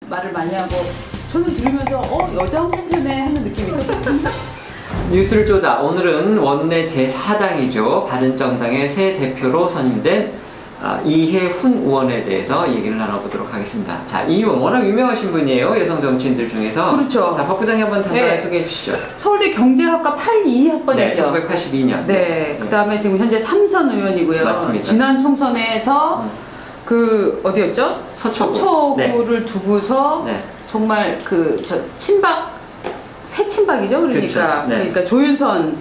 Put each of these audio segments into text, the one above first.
말을 많이 하고 저는 들으면서 여자 홍준표네 하는 느낌이 있었거든요. 뉴스를 쪼다 오늘은 원내 제4당이죠. 바른정당의 새 대표로 선임된 이해훈 의원에 대해서 얘기를 나눠보도록 하겠습니다. 자, 이 의원 워낙 유명하신 분이에요. 여성 정치인들 중에서. 그렇죠. 자, 박 부장님 한번 단단하게 소개해 주시죠. 서울대 경제학과 82학번이죠. 네, 1982년. 네, 그 다음에 지금 현재 삼선 의원이고요. 맞습니다. 지난 총선에서 그 어디였죠? 서초구를 두고서 정말 친박 새 친박이죠. 그러니까 그렇죠. 네. 그러니까 조윤선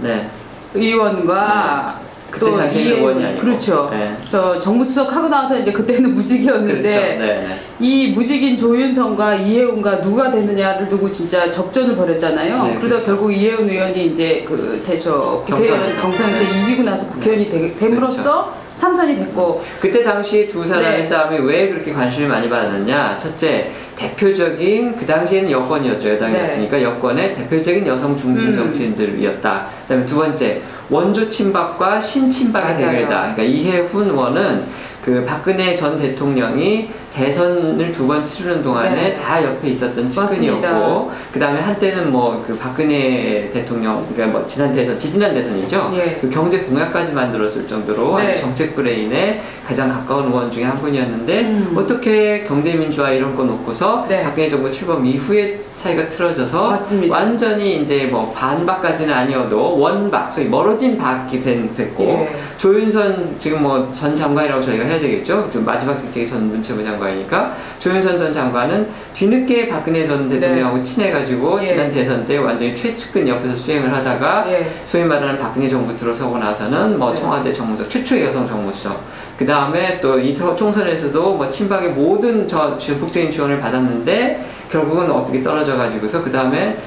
의원과 그때 당시에는 의원이 아니고. 그렇죠. 저 정무수석 하고 나서 이제 그때는 무직이었는데 그렇죠. 이 무직인 조윤선과 이해훈과 누가 되느냐를 두고 진짜 접전을 벌였잖아요. 그러다 그렇죠. 결국 이해훈 의원이 이제 국회의원 경선에서 이기고 나서 국회의원이 됨으로써 삼선이 됐고, 그때 당시 두 사람의 싸움이 왜 그렇게 관심을 많이 받았느냐. 첫째, 대표적인 그 당시에는 여권이었죠. 여당이었으니까 여권의 대표적인 여성 중진 정치인들이었다. 그다음에 두 번째, 원조 친박과 신친박의 대결이다. 그러니까 이해훈 의원은 그 박근혜 전 대통령이 대선을 2번 치르는 동안에 다 옆에 있었던 측근이었고, 그 다음에 한때는 그 박근혜 대통령, 그러니까 지난 대선, 지지난 대선이죠. 그 경제 공약까지 만들었을 정도로 정책 브레인에 가장 가까운 의원 중에 한 분이었는데, 어떻게 경제민주화 이런 거 놓고서 박근혜 정부 출범 이후에 사이가 틀어져서 완전히 이제 반박까지는 아니어도 원박, 소위 멀어진 박이 됐고, 조윤선 지금 전 장관이라고 저희가 해야 되겠죠. 좀 마지막 직책이 전 문체부 장관이니까 조윤선 전 장관은 뒤늦게 박근혜 전 대통령하고 친해가지고 지난 대선 때 완전히 최측근 옆에서 수행을 하다가 소위 말하는 박근혜 정부 들어서고 나서는 청와대 정무수석, 최초의 여성 정무수석, 그 다음에 또 이 총선에서도 친박의 모든 전폭적인 지원을 받았는데 결국은 어떻게 떨어져가지고서 그 다음에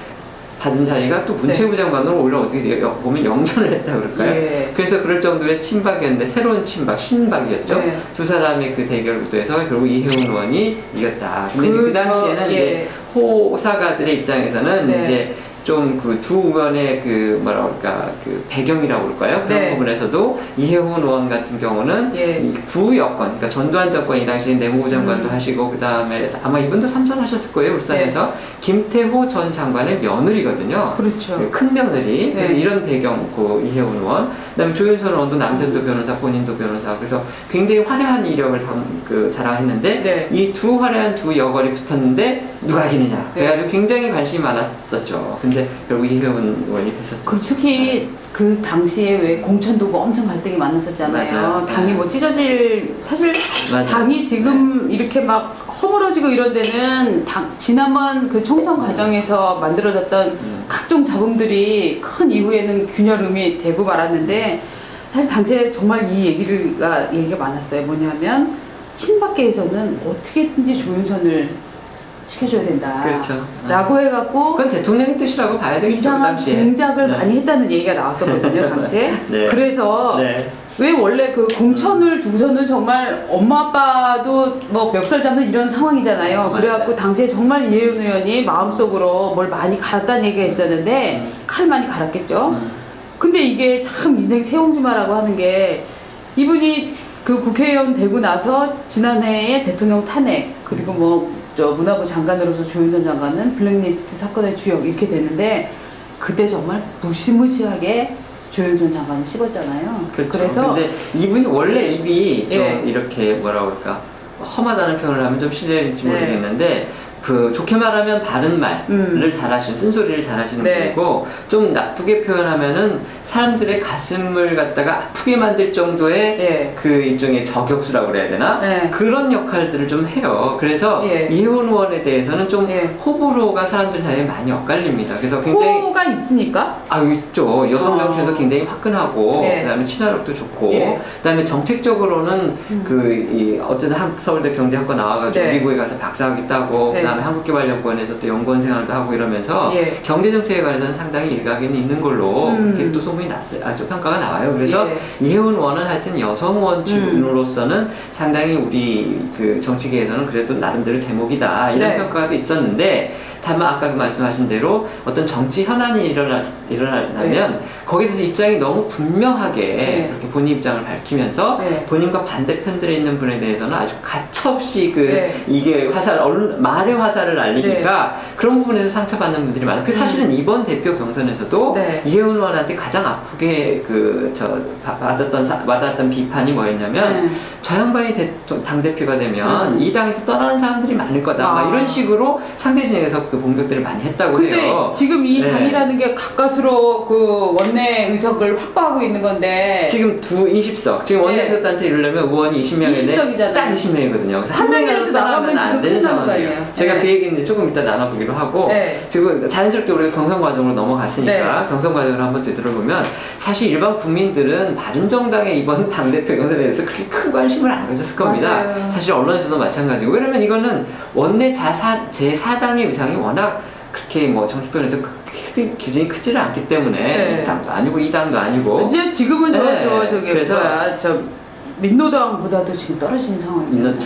받은 자리가 또 문체부 장관으로 오히려 어떻게 보면 영전을 했다 그럴까요? 그래서 그럴 정도의 친박이었는데 새로운 친박, 신박이었죠. 두 사람의 그 대결 구도에서 결국 이해훈 의원이 이겼다. 근데 그 당시에는 이제 호사가들의 입장에서는 이제 좀 그 두 의원의 그 배경이라고 그럴까요? 그런 부분에서도 이해훈 의원 같은 경우는 구여권, 그러니까 전두환 정권이 당시에 내무부 장관도 하시고, 그 다음에 아마 이분도 삼선하셨을 거예요, 울산에서. 김태호 전 장관의 며느리거든요. 그렇죠. 큰 며느리. 그래서 이런 배경, 이해훈 의원. 그 다음에 조윤선 의원도 남편도 변호사, 본인도 변호사. 그래서 굉장히 화려한 이력을 자랑했는데, 이 화려한 두 여걸이 붙었는데, 누가 이기느냐. 그래가지고 굉장히 관심이 많았었죠. 근데 결국 이해훈 의원이 됐었죠. 그리고 특히 그 당시에 왜 공천도구 엄청 갈등이 많았었잖아요. 당이 찢어질, 사실 당이 지금 이렇게 막 허물어지고 이런 데는 지난번 그 총선 과정에서 만들어졌던 각종 잡음들이 큰 이후에는 균열음이 되고 말았는데, 사실 당시에 정말 이 얘기가 많았어요. 뭐냐면 친박계에서는 어떻게든지 조윤선을 시켜줘야 된다. 그렇죠. 라고 해갖고 그건 대통령의 뜻이라고 봐야 되겠죠. 이상한 공작을 많이 했다는 얘기가 나왔었거든요, 당시에. 그래서 왜 원래 그 공천을 두고서는 정말 엄마 아빠도 멱살 잡는 이런 상황이잖아요. 그래갖고 당시에 정말 이해훈 의원이 마음속으로 뭘 많이 갈았다는 얘기가 있었는데 칼 많이 갈았겠죠. 근데 이게 참 인생 새옹지마라고 하는 게, 이분이 그 국회의원 되고 나서 지난해에 대통령 탄핵, 그리고 문화부 장관으로서 조윤선 장관은 블랙리스트 사건의 주역 이렇게 됐는데, 그때 정말 무시무시하게 조윤선 장관을 씹었잖아요. 그래서 근데 이분이 원래 입이 좀 이렇게 뭐라고 할까, 험하다는 표현을 하면 좀 실례일지 모르겠는데, 좋게 말하면 바른 말을 잘하시는, 쓴소리를 잘하시는 분이고, 좀 나쁘게 표현하면은 사람들의 가슴을 갖다가 아프게 만들 정도의 그 일종의 저격수라고 그래야 되나? 그런 역할들을 좀 해요. 그래서 이해훈 의원에 대해서는 좀 호불호가 사람들 사이에 많이 엇갈립니다. 그래서 굉장히 호가 있습니까? 있죠. 여성 정치에서 굉장히 화끈하고, 그다음에 친화력도 좋고, 그다음에 정책적으로는 어쨌든 서울대 경제학과 나와가지고 미국에 가서 박사학위 따고, 그다음에 한국개발연구원에서 또 연구원 생활도 하고 이러면서 경제정책에 관해서는 상당히 일각에는 있는 걸로 그렇게 또 소문이 났어요. 평가가 나와요. 그래서 이해훈 의원은 하여튼 여성 의원으로서는 상당히 우리 그 정치계에서는 그래도 나름대로 제목이다, 이런 평가가 또 있었는데, 다만 아까 말씀하신 대로 어떤 정치 현안이 일어나면 거기에 대해서 입장이 너무 분명하게 그렇게 본인 입장을 밝히면서 본인과 반대편들에 있는 분에 대해서는 아주 가차없이 이게 말의 화살을 날리니까 그런 부분에서 상처받는 분들이 많아요. 그 사실은 이번 대표 경선에서도 이혜훈 의원한테 가장 아프게 와닿았던 비판이 뭐였냐면 저 양반이 당대표가 되면 이 당에서 떠나는 사람들이 많을 거다. 막 이런 식으로 상대 진영에서 그 공격들을 많이 했다고 해요. 근데 지금 이 당이라는 게 가까스로 그 원내 의석을 확보하고 있는 건데 지금 20석. 지금 원내교섭단체 이르려면 의원이 20명인데 딱 20명이거든요. 그래서 한 명이라도 떠나면 안 되는 상황이에요. 제가 그 얘기는 조금 이따 나눠보기로 하고 지금 자연스럽게 우리가 경선 과정으로 넘어갔으니까 경선 과정을 한번 되돌아보면 사실 일반 국민들은 바른정당의 이번 당대표 경선에 대해서 그렇게 큰 관심을 안 가졌을 겁니다. 맞아요. 사실 언론에서도 마찬가지고. 왜냐면 이거는 원내 제4당의 위상이 워낙 그렇게 뭐 정치권에서 규정이 크지를 않기 때문에 이 당도 아니고 이 당도 아니고. 지금은 그래서 민노당보다도 지금 떨어지는 상황이죠.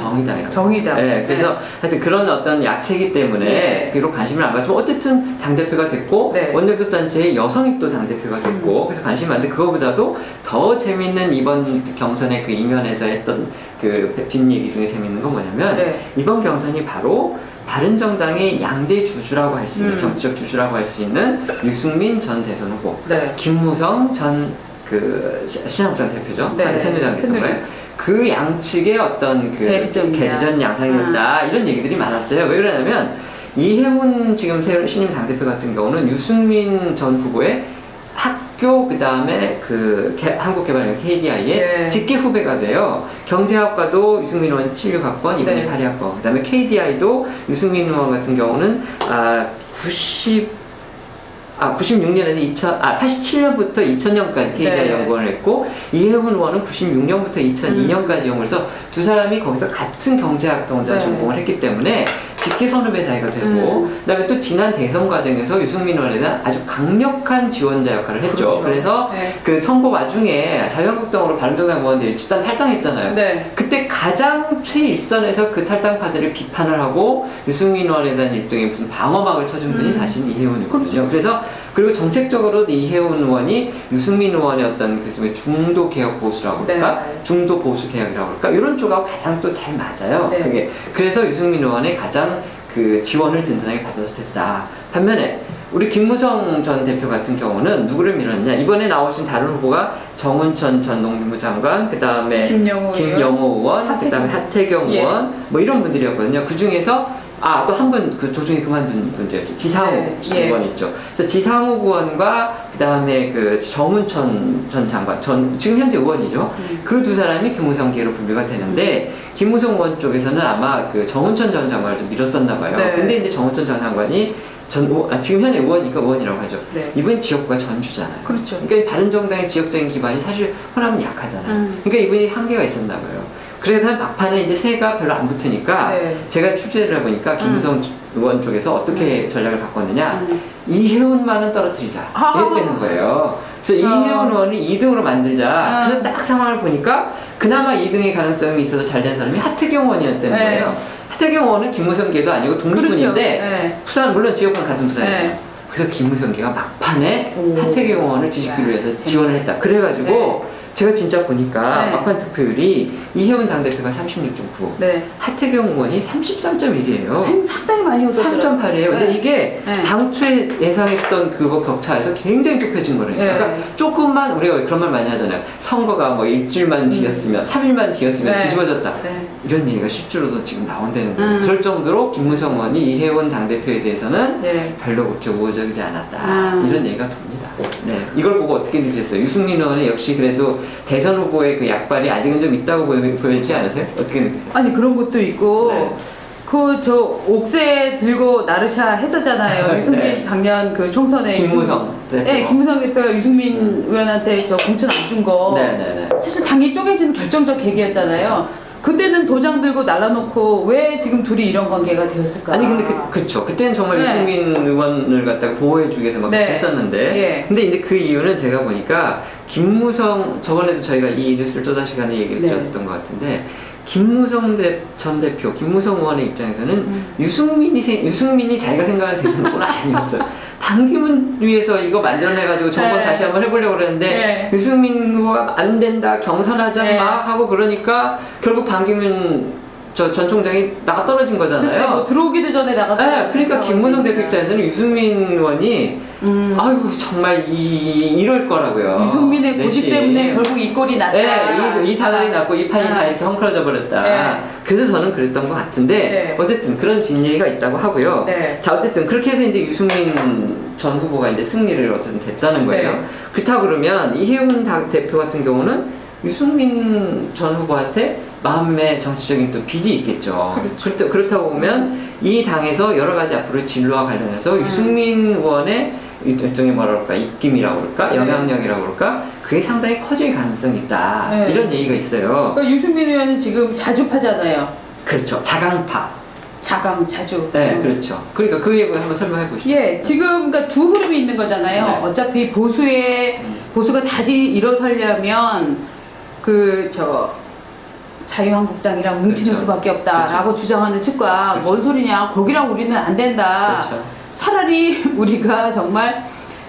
정의당. 네, 그래서 하여튼 그런 어떤 약체이기 때문에 비록 관심을 안 가지고 어쨌든 당대표가 됐고 원내교섭단체의 여성이 또 당대표가 됐고 그래서 관심이 많은데 그거보다도 더 재밌는 이번 경선의 그 이면에서 했던 그 뒷얘기 중에 재밌는 건 뭐냐면 이번 경선이 바로 바른정당의 양대 주주라고 할 수 있는 정치적 주주라고 할 수 있는 유승민 전 대선 후보, 김무성 전 신한국당 대표죠. 새누리당 대표인가요? 그 양측의 어떤 계리전 양상이었다 이런 얘기들이 많았어요. 왜 그러냐면 이혜훈 지금 신임 당대표 같은 경우는 유승민 전 후보의 학교 그다음에 한국개발연구 KDI의 직계 후배가 돼요. 경제학과도 유승민 의원 76학번, 이분이 82학번. 그다음에 KDI도 유승민 의원 같은 경우는 96년에서 87년부터 2000년까지 KDI 연구원을 했고 이혜훈 의원은 96년부터 2002년까지 연구를 해서 두 사람이 거기서 같은 경제학 전공을 했기 때문에 직계 선후배 사이가 되고 그다음에 또 지난 대선 과정에서 유승민 의원에 대한 아주 강력한 지원자 역할을 했죠. 그래서 그 선거 와중에 자유한국당으로 바른정당 의원들이 집단 탈당했잖아요. 그때 가장 최일선에서 그 탈당파들을 비판을 하고 유승민 의원에 대한 일종의 무슨 방어막을 쳐준 분이 사실 이혜훈 의원이거든요. 그래서 그리고 정책적으로 이혜훈 의원이 유승민 의원의 어떤 그 중도 개혁 보수라고 할까, 중도 보수 개혁이라고 할까 이런 쪽하고 가장 또 잘 맞아요. 그게 그래서 유승민 의원의 가장 그 지원을 든든하게 받아서 됐다. 반면에 우리 김무성 전 대표 같은 경우는 누구를 밀었냐? 이번에 나오신 다른 후보가 정운천 전 농림부 장관, 그 다음에 김영호 의원, 그 다음에 하태경 의원, 뭐 이런 분들이었거든요. 그 중에서 또 한 분 그 조중에 그만둔 분들이었죠. 지상욱 의원 있죠. 그래서 지상욱 의원과 그 다음에 그 정운천 전 장관, 지금 현재 의원이죠. 그 두 사람이 김무성계로 분류가 되는데 김무성 의원 쪽에서는 아마 그 정운천 전 장관을 좀 밀었었나 봐요. 근데 이제 정운천 전 장관이 지금 현재 의원이니까 의원이라고 하죠. 이분 지역구가 전주잖아요. 그러니까 바른정당의 지역적인 기반이 사실 호남은 약하잖아요. 그러니까 이분이 한계가 있었나 봐요. 그래서 막판에 이제 새가 별로 안 붙으니까 제가 취재를 해보니까 김무성 의원 쪽에서 어떻게 전략을 바꿨느냐 이혜훈만은 떨어뜨리자 이랬다는 거예요. 그래서 이혜훈 의원을 2등으로 만들자. 그래서 딱 상황을 보니까 그나마 2등의 가능성이 있어서 잘 된 사람이 하태경 의원이었다는 거예요. 하태경 의원은 김무성계도 아니고 독립군인데 부산 물론 지역은 같은 부산이죠. 그래서 김무성계가 막판에 하태경 의원을 뒤집기 위해서 지원을 했다. 그래가지고 제가 진짜 보니까 막판 득표율이 이혜훈 당대표가 36.9, 하태경 의원이 33.1이에요. 상당히 많이 오더라고요. 3.8이에요. 근데 이게 당초에 예상했던 그거 격차에서 굉장히 좁혀진 거예요. 그러니까 조금만 우리가 그런 말 많이 하잖아요. 선거가 뭐 일주일만 뒤였으면, 3일만 뒤였으면 뒤집어졌다. 이런 얘기가 실제로도 지금 나온다는 거예요. 그럴 정도로 김무성 의원이 이혜훈 당대표에 대해서는 별로 그렇게 우호적이지 않았다. 이런 얘기가 돕니다. 이걸 보고 어떻게 느꼈어요? 유승민 의원은 역시 그래도 대선 후보의 그 약발이 아직은 좀 있다고 보이지 않으세요? 어떻게 느끼세요? 아니 그런 것도 있고 옥새 들고 나르샤 했었잖아요. 유승민 작년 그 총선에 김무성 김무성 대표가 유승민 의원한테 공천 안 준 거 사실 당이 쪼개지는 결정적 계기였잖아요. 그때는 도장 들고 날라놓고 왜 지금 둘이 이런 관계가 되었을까? 아니 근데 그렇죠. 그때는 정말 유승민 의원을 갖다가 보호해주기 위해서 막 했었는데 근데 이제 그 이유는 제가 보니까 김무성 저번에도 저희가 이 뉴스를 쪼다 시간에 얘기를 드렸던 것 같은데 김무성 전 대표, 김무성 의원의 입장에서는 유승민이 자기가 생각할 대선 후보는 아니었어요. 반기문 위해서 이거 만들어내가지고 정권 네. 다시 한번 해보려고 그랬는데 네. 유승민 후보가 안 된다, 경선하자 네. 막 하고 그러니까 결국 반기문 전 총장이 나가 떨어진 거잖아요. 글쎄, 뭐 들어오기도 전에 나가 떨어진. 네, 그러니까 김무성 대표 입장에서는 유승민 의원이 아이고 정말 이럴 거라고요. 유승민의 고집 때문에 결국 이 꼴이 났다. 네, 이 사달이 났고 이 판이 다 이렇게 헝클어져 버렸다. 네. 그래서 저는 그랬던 것 같은데 네. 어쨌든 그런 뒷얘기가 있다고 하고요. 네. 자, 어쨌든 그렇게 해서 이제 유승민 전 후보가 이제 승리를 어쨌든 됐다는 거예요. 네. 그렇다고 그러면 이혜훈 대표 같은 경우는 유승민 전 후보한테 마음의 정치적인 또 빚이 있겠죠. 그렇죠. 그렇다고 보면 이 당에서 여러 가지 앞으로 진로와 관련해서 유승민 의원의 일종의 뭐라 그럴까, 입김이라고 그럴까, 영향력이라고 그럴까, 그게 상당히 커질 가능성이 있다. 네. 이런 얘기가 있어요. 그러니까 유승민 의원은 지금 자주파잖아요. 그렇죠. 자강파. 자주. 네, 그렇죠. 그러니까 그 얘기 한번 설명해 보시죠. 예, 지금 그러니까 두 흐름이 있는 거잖아요. 네. 어차피 보수가 다시 일어서려면 자유한국당이랑 뭉치는 그렇죠. 수밖에 없다라고 주장하는 측과 그렇죠. 뭔 소리냐, 거기랑 우리는 안 된다. 그렇죠. 차라리 우리가 정말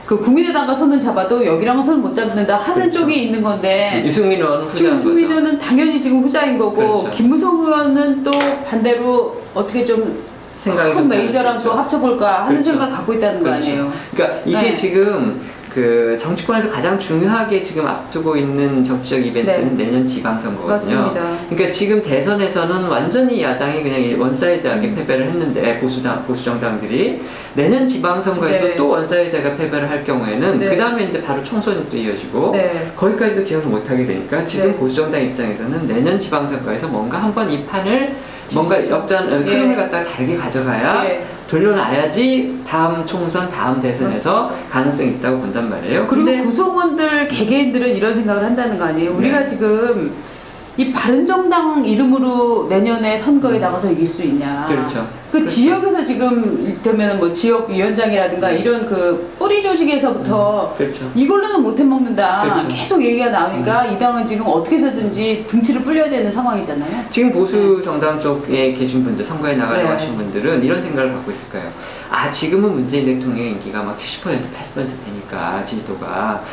그 국민의당과 손을 잡아도 여기랑은 손을 못 잡는다 하는 그렇죠. 쪽이 있는 건데 유승민 의원은 지금 후자인 유승민 거죠. 의원은 당연히 지금 후자인 거고 그렇죠. 김무성 의원은 또 반대로 어떻게 좀 생각이 큰 메이저랑 또 합쳐볼까 하는 그렇죠. 생각 갖고 있다는 거 아니에요. 그러니까 이게 네. 지금 그 정치권에서 가장 중요하게 지금 앞두고 있는 정치적 이벤트는 내년 지방선거거든요. 맞습니다. 그러니까 지금 대선에서는 완전히 야당이 그냥 원사이드하게 패배를 했는데 보수 정당들이 내년 지방선거에서 네. 또 원사이드가 패배를 할 경우에는 네. 그 다음에 이제 바로 총선이 또 이어지고 네. 거기까지도 기여를 못하게 되니까 지금 네. 보수 정당 입장에서는 내년 지방선거에서 뭔가 한번 이 판을 뭔가 흐름을 갖다가 다르게 가져가야 돌려놔야지 다음 총선, 다음 대선에서 맞습니다. 가능성이 있다고 본단 말이에요. 그리고 근데 구성원들 개개인들은 이런 생각을 한다는 거 아니에요. 우리가 네. 지금 이 바른정당 이름으로 내년에 선거에 나가서 이길 수 있냐. 그렇죠. 그 그렇죠. 지역에서 지금 이를테면 뭐 지역위원장이라든가 이런 그 뿌리 조직에서부터 그렇죠. 이걸로는 못 해먹는다. 그렇죠. 계속 얘기가 나오니까 이 당은 지금 어떻게 해서든지 등치를 불려야 되는 상황이잖아요. 지금 보수 정당 쪽에 계신 분들, 선거에 나가려고 네. 하신 분들은 이런 생각을 갖고 있을 거예요. 아, 지금은 문재인 대통령의 인기가 막 70%, 80% 되니까 지지도가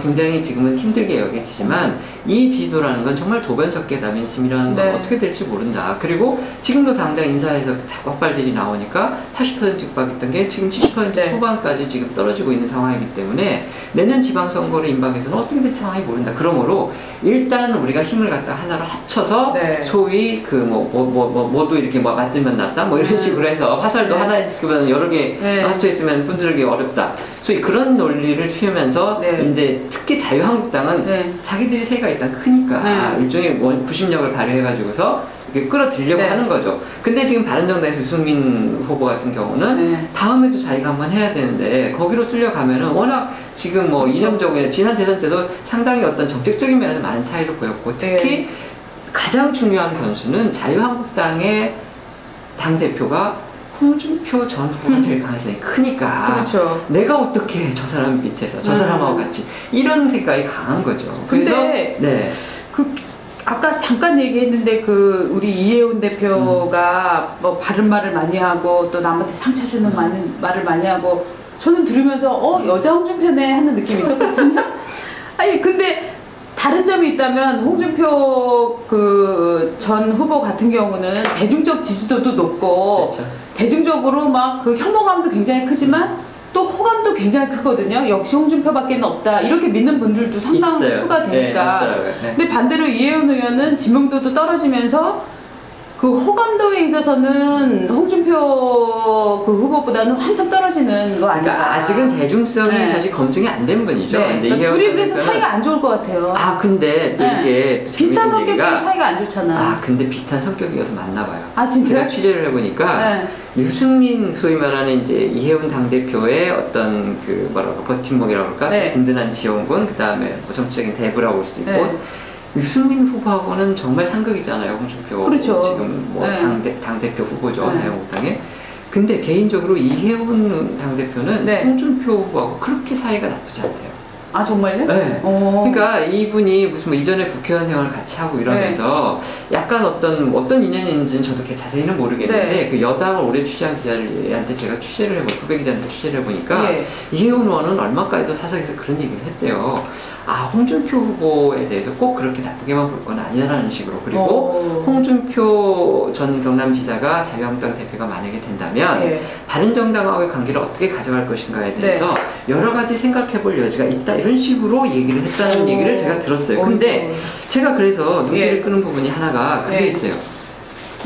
굉장히 지금은 힘들게 여겨지지만 이 지지도라는 건 정말 조변석계다 민심이라는 건 네. 어떻게 될지 모른다. 그리고 지금도 당장 인사에서 자꾸 헛발질이 나오니까 80% 육박했던 게 지금 70% 네. 초반까지 지금 떨어지고 있는 상황이기 때문에 내년 지방선거를 임박해서는 어떻게 될지 상황이 모른다. 그러므로 일단은 우리가 힘을 갖다 하나로 합쳐서 네. 소위 모두 이렇게 맞들면 낫다 뭐 이런 식으로 해서 화살도 네. 하나보다는 여러 개 네. 합쳐 있으면 분들에게 어렵다. 소위 그런 논리를 피우면서 네. 이제 특히 자유한국당은 네. 자기들이 세가 일단 크니까 네. 일종의 구심력을 발휘해가지고서 이렇게 끌어들이려고 네. 하는 거죠. 근데 지금 바른정당에서 유승민 후보 같은 경우는 네. 다음에도 자기가 한번 해야 되는데 거기로 쓸려가면은 워낙 지금 뭐 그렇죠. 이념적으로 지난 대선 때도 상당히 어떤 정책적인 면에서 많은 차이를 보였고 특히 가장 중요한 변수는 자유한국당의 당대표가 홍준표 전 후보가 될 가능성이 크니까 그렇죠. 내가 어떻게 저 사람 밑에서 저 사람하고 같이 이런 생각이 강한 거죠. 그래서 근데 네. 아까 잠깐 얘기했는데 우리 이혜훈 대표가 뭐 바른 말을 많이 하고 또 남한테 상처 주는 말을 많이 하고 저는 들으면서 여자 홍준표네 하는 느낌이 있었거든요. 아니 근데 다른 점이 있다면 홍준표 전 후보 같은 경우는 대중적 지지도도 높고 그렇죠. 대중적으로 막 혐오감도 굉장히 크지만 또 호감도 굉장히 크거든요. 역시 홍준표밖에 없다 이렇게 믿는 분들도 상당 있어요. 수가 되니까. 네. 근데 반대로 이혜훈 의원은 지명도도 떨어지면서 그 호감도에 있어서는 홍준표 후보보다는 한참 떨어지는 거 아닌가. 그러니까 아직은 대중성이 네. 사실 검증이 안 된 분이죠. 네. 근데 그러니까 둘이 그래서 대표는 사이가 안 좋을 것 같아요. 근데 또 이게 또 비슷한 재밌는 성격이 사이가 안 좋잖아. 근데 비슷한 성격이어서 맞나 봐요. 진짜? 제가 취재를 해보니까 유승민 소위 말하는 이제 이혜훈 당대표의 어떤 버팀목이라고 할까? 네. 든든한 지원군, 그 다음에 정치적인 대부라고 볼 수 있고 네. 유승민 후보하고는 정말 상극이잖아요. 홍준표 그렇죠. 지금 뭐 네. 당대표 후보죠. 네. 자유한국당에. 근데 개인적으로 이혜훈 당대표는 네. 홍준표 후보하고 그렇게 사이가 나쁘지 않대요. 아 정말요? 네. 그러니까 이분이 무슨 뭐 이전에 국회의원 생활을 같이 하고 이러면서 약간 어떤 인연이 있는지는 저도 이렇게 자세히는 모르겠는데 그 여당을 오래 취재한 기자한테 제가 후배 기자한테 취재를 해보니까 이혜원 의원은 얼마까지도 사석에서 그런 얘기를 했대요. 아 홍준표 후보에 대해서 꼭 그렇게 나쁘게만 볼 건 아니라는 식으로. 그리고 홍준표 전 경남지사가 자유한국당 대표가 만약에 된다면 바른정당과의 관계를 어떻게 가져갈 것인가에 대해서 여러 가지 생각해볼 여지가 있다. 이런 식으로 얘기를 했다는 얘기를 제가 들었어요. 근데 제가 그래서 눈길을 끄는 부분이 하나가 그게 있어요.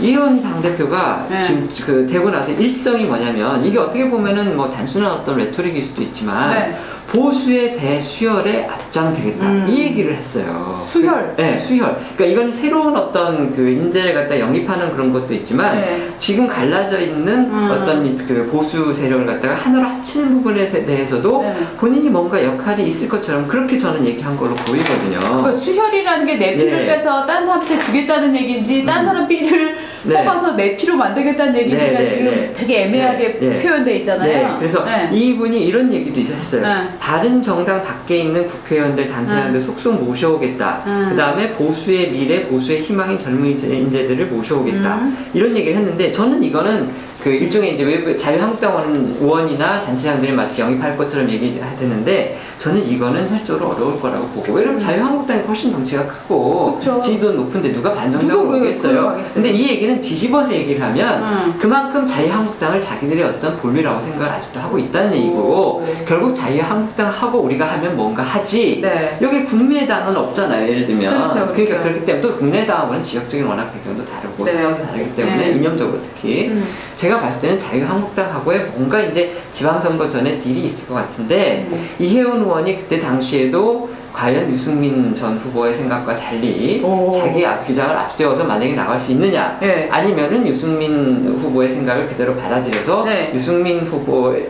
이혜원 당대표가 지금 그 되고 나서 일성이 뭐냐면 이게 어떻게 보면은 뭐 단순한 어떤 레토릭일 수도 있지만 보수의 대수혈에 앞장되겠다 이 얘기를 했어요. 수혈? 네, 수혈. 그러니까 이건 새로운 어떤 그 인재를 갖다 영입하는 그런 것도 있지만 지금 갈라져 있는 어떤 그 보수 세력을 갖다가 하나로 합치는 부분에 대해서도 본인이 뭔가 역할이 있을 것처럼 그렇게 저는 얘기한 걸로 보이거든요. 그러니까 수혈이라는 게 내 피를 빼서 딴 사람한테 주겠다는 얘기인지 딴 사람 피를 뽑아서 내 피로 만들겠다는 얘기인지가 지금 되게 애매하게 표현돼 있잖아요. 그래서 이분이 이런 얘기도 했어요. 다른 정당 밖에 있는 국회의원들, 단체장들 속속 모셔오겠다. 그 다음에 보수의 미래, 보수의 희망인 젊은 인재들을 모셔오겠다. 이런 얘기를 했는데 저는 이거는 그 일종의 이제 외부 자유한국당 의원이나 단체장들이 마치 영입할 것처럼 얘기하는데 저는 이거는 현실적으로 어려울 거라고 보고. 왜냐면 자유한국당이 훨씬 덩치가 크고 지지도 높은데 누가 반정당을 오겠어요. 근데 이 얘기는 뒤집어서 얘기를 하면 그만큼 자유한국당을 자기들의 어떤 본류라고 생각을 아직도 하고 있다는 얘기고 결국 자유한국당하고 우리가 하면 뭔가 하지 여기 국민의당은 없잖아요. 예를 들면 그러니까 그렇기 때문에 또 국민의당하고는 지역적인 워낙 배경도 다르고 성향도 다르기 때문에 이념적으로 특히 제가 봤을 때는 자유한국당하고의 뭔가 이제 지방선거 전에 딜이 있을 것 같은데 이혜원 의원이 그때 당시에도 과연 유승민 전 후보의 생각과 달리 자기 주장을 앞세워서 만약에 나갈 수 있느냐 아니면은 유승민 후보의 생각을 그대로 받아들여서 유승민 후보의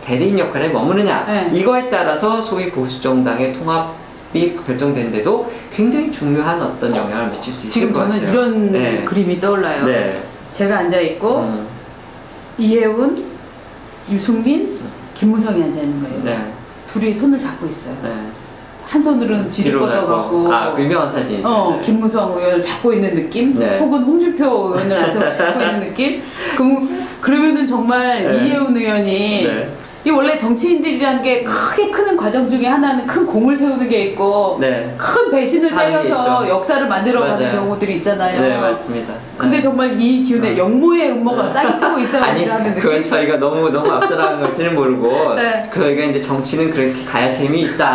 대리인 역할에 머무느냐 이거에 따라서 소위 보수정당의 통합이 결정된데도 굉장히 중요한 어떤 영향을 미칠 수 있을 것 같아요. 지금 저는 이런 그림이 떠올라요. 제가 앉아있고 이혜훈, 유승민, 김무성이 앉아있는 거예요. 둘이 손을 잡고 있어요. 한 손으로는 뒤로 뻗어가고 그 유명한 사진이죠. 김무성 의원을 잡고 있는 느낌? 혹은 홍준표 의원을 잡고 있는 느낌? 그러면은 정말 이혜훈 의원이 이 원래 정치인들이라는 게 크게 크는 과정 중에 하나는 큰 공을 세우는 게 있고 큰 배신을 때려서 역사를 만들어가는 경우들이 있잖아요. 네, 맞습니다. 근데 정말 이 기운에 역모의 음모가 싹이 트고 있어야 아니, 하는 느낌? 그건 저희가 너무 앞서 나간 걸지는 모르고 저희가 이제 정치는 그렇게 가야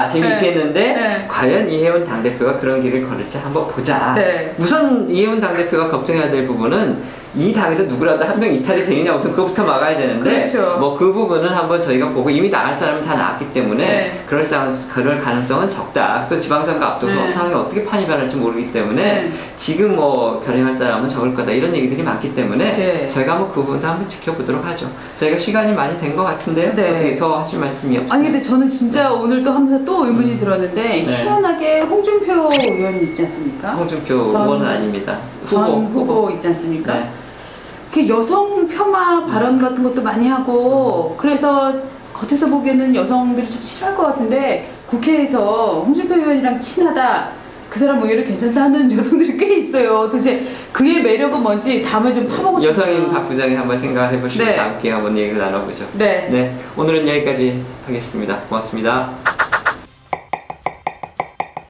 재미있겠는데 과연 이혜원 당대표가 그런 길을 걸을지 한번 보자. 우선 이혜원 당대표가 걱정해야 될 부분은 이 당에서 누구라도 한 명 이탈이 되느냐 우선 그것부터 막아야 되는데 뭐 그 부분은 한번 저희가 보고 이미 나갈 사람은 다 나왔기 때문에 그럴 가능성은 적다. 또 지방선거 앞두고 상황이 어떻게 판이 변할지 모르기 때문에 지금 뭐 결행할 사람은 적을 거다 이런 얘기들이 많기 때문에 저희가 한번 그 부분도 한번 지켜보도록 하죠. 저희가 시간이 많이 된 것 같은데요. 어떻게 더 하실 말씀이 없어요? 아니 근데 저는 진짜 오늘 또 하면서 또 의문이 들었는데 희한하게 홍준표 의원 있지 않습니까? 홍준표 의원은 아닙니다. 전 후보 있지 않습니까? 그 여성 폄하 발언 같은 것도 많이 하고 그래서 겉에서 보기에는 여성들이 좀 싫어할 것 같은데 국회에서 홍준표 의원이랑 친하다 그 사람 의외로 괜찮다 하는 여성들이 꽤 있어요. 도대체 그의 매력은 뭔지 다음에 좀 파보고 싶어요. 여성인 박 부장이 한번 생각해 보시고 다음 기회에 한번 얘기를 나눠보죠. 오늘은 여기까지 하겠습니다. 고맙습니다.